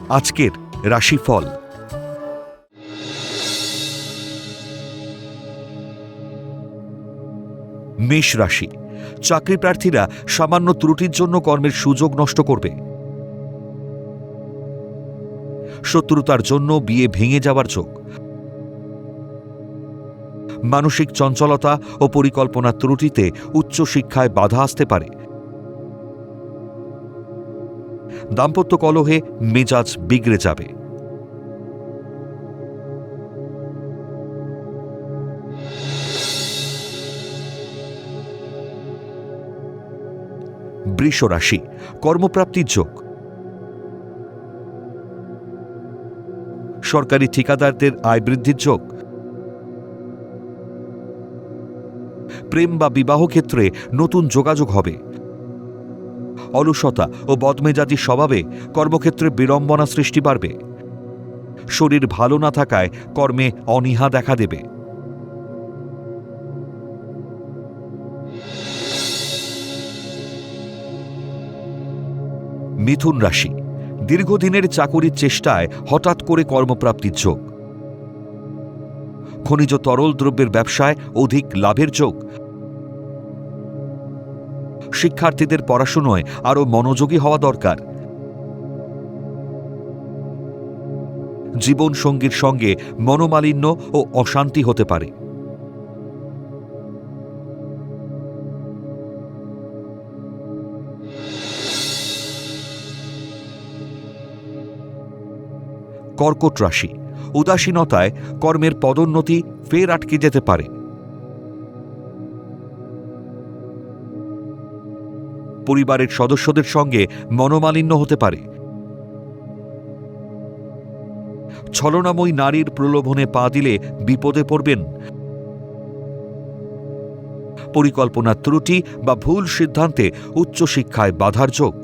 আজকের রাশিফল। মেষ রাশি, চাকরি প্রার্থীরা সামান্য ত্রুটির জন্য কর্মের সুযোগ নষ্ট করবে। শত্রুতার জন্য বিয়ে ভেঙে যাওয়ার যোগ। মানসিক চঞ্চলতা ও পরিকল্পনা ত্রুটিতে উচ্চশিক্ষায় বাধা আসতে পারে। দাম্পত্য কলহে মেজাজ বিগড়ে যাবে। বৃষ রাশি, কর্মপ্রাপ্তির যোগ। সরকারি ঠিকাদারদের আয় বৃদ্ধির যোগ। প্রেম বা বিবাহ ক্ষেত্রে নতুন যোগাযোগ হবে। অলসতা ও বদমেজাজি স্বভাবে কর্মক্ষেত্রে বিড়ম্বনা সৃষ্টি বাড়বে। শরীর ভালো না থাকায় কর্মে অনীহা দেখা দেবে। মিথুন রাশি, দীর্ঘদিনের চাকুরির চেষ্টায় হঠাৎ করে কর্মপ্রাপ্তির যোগ। খনিজ তরল দ্রব্যের ব্যবসায় অধিক লাভের যোগ। শিক্ষার্থীদের পড়াশোনায় আরও মনোযোগী হওয়া দরকার। জীবনসঙ্গীর সঙ্গে মনোমালিন্য ও অশান্তি হতে পারে। কর্কট রাশি, উদাসীনতায় কর্মের পদোন্নতি ফের আটকে যেতে পারে। পরিবারের সদস্যদের সঙ্গে মনোমালিন্য হতে পারে। ছলনাময়ী নারীর প্রলোভনে পা দিলে বিপদে পড়বেন। পরিকল্পনা ত্রুটি বা ভুল সিদ্ধান্তে উচ্চশিক্ষায় বাধার যোগ।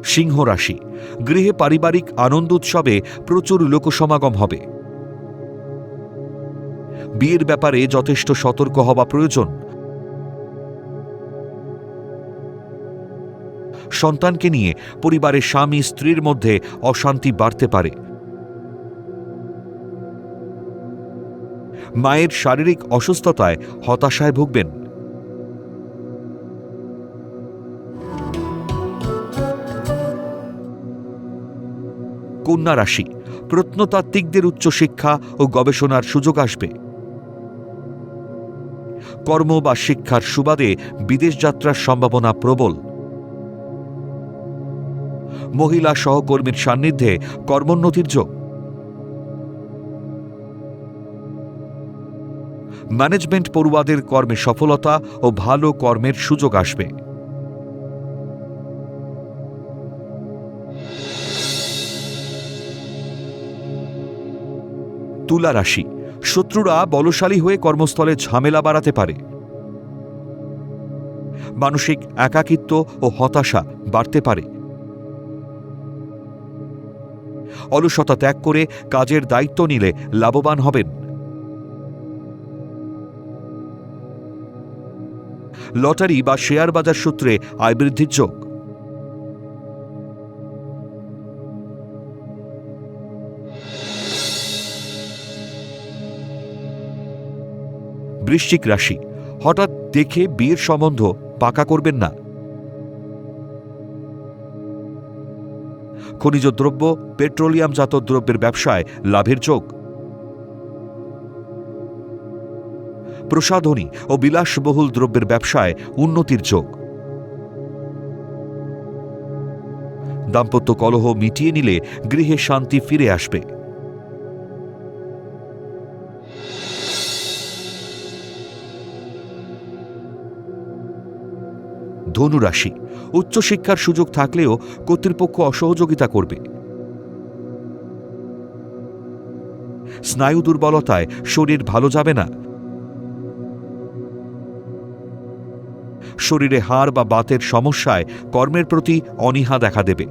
সিংহ রাশি, গৃহে পারিবারিক আনন্দ উৎসবে প্রচুর লোকসমাগম হবে। বিয়ের ব্যাপারে যথেষ্ট সতর্ক হওয়া প্রয়োজন। সন্তানকে নিয়ে পরিবারের স্বামী স্ত্রীর মধ্যে অশান্তি বাড়তে পারে। মায়ের শারীরিক অসুস্থতায় হতাশায় ভুগবেন। কন্যা রাশি, প্রত্নতাত্ত্বিকদের উচ্চশিক্ষা ও গবেষণার সুযোগ আসবে। কর্ম বা শিক্ষার সুবাদে বিদেশ যাত্রার সম্ভাবনা প্রবল। মহিলা সহকর্মীর সান্নিধ্যে কর্মোন্নতির যোগ। ম্যানেজমেন্ট পড়ুয়াদের কর্মে সফলতা ও ভালো কর্মের সুযোগ আসবে। তুলা রাশি, শত্রুরা বলশালী হয়ে কর্মস্থলে ঝামেলা বাড়াতে পারে। মানসিক একাকিত্ব ও হতাশা বাড়তে পারে। অলসতা ত্যাগ করে কাজের দায়িত্ব নিলে লাভবান হবেন। লটারি বা শেয়ার বাজার সূত্রে আয় বৃদ্ধির যোগ। বৃশ্চিক রাশি, হঠাৎ দেখে বিয়ের সম্বন্ধ পাকা করবেন না। খনিজ দ্রব্য, পেট্রোলিয়ামজাত দ্রব্যের ব্যবসায় লাভের যোগ। প্রসাধনী ও বিলাসবহুল দ্রব্যের ব্যবসায় উন্নতির যোগ। দাম্পত্য কলহ মিটিয়ে নিলে গৃহে শান্তি ফিরে আসবে। ধনু রাশি, উচ্চশিক্ষার সুযোগ থাকলেও কর্তৃপক্ষ অসহযোগিতা করবে। স্নায়ু দুর্বলতায় শরীর ভালো যাবে না। শরীরে হাড় বা বাতের সমস্যায় কর্মের প্রতি অনীহা দেখা দেবে।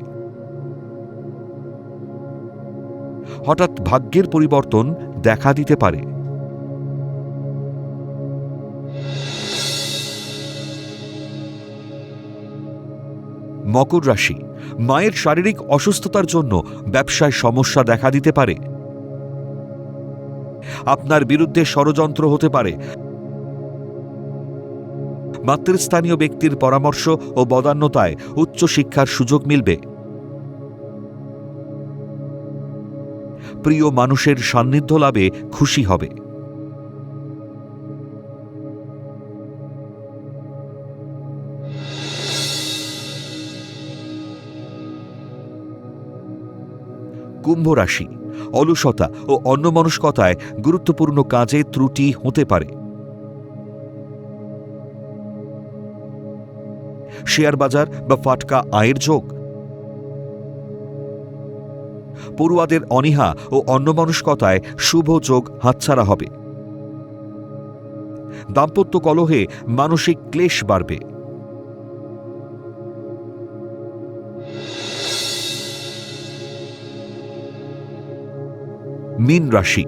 হঠাৎ ভাগ্যের পরিবর্তন দেখা দিতে পারে। মকর রাশি, মায়ের শারীরিক অসুস্থতার জন্য ব্যবসায় সমস্যা দেখা দিতে পারে। আপনার বিরুদ্ধে ষড়যন্ত্র হতে পারে। মাতৃস্থানীয় ব্যক্তির পরামর্শ ও বদান্যতায় উচ্চশিক্ষার সুযোগ মিলবে। প্রিয় মানুষের সান্নিধ্য লাভে খুশি হবে। কুম্ভ রাশি, অলসতা ও অন্যমনস্কতায় গুরুত্বপূর্ণ কাজে ত্রুটি হতে পারে। শেয়ার বাজার বা ফাটকা আয়ের যোগ। পড়ুয়াদের অনীহা ও অন্যমনস্কতায় শুভ যোগ হাতছাড়া হবে। দাম্পত্য কলহে মানসিক ক্লেশ বাড়বে। মীন রাশি,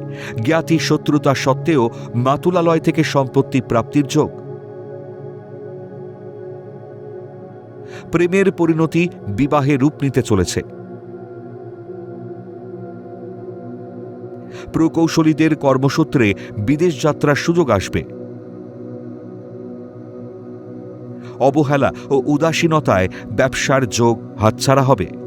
জ্ঞাতি শত্রুতা সত্ত্বেও মাতুলালয় থেকে সম্পত্তি প্রাপ্তির যোগ। প্রেমের পরিণতি বিবাহে রূপ নিতে চলেছে। প্রকৌশলীদের কর্মসূত্রে বিদেশ যাত্রার সুযোগ আসবে। অবহেলা ও উদাসীনতায় ব্যবসার যোগ হাতছাড়া হবে।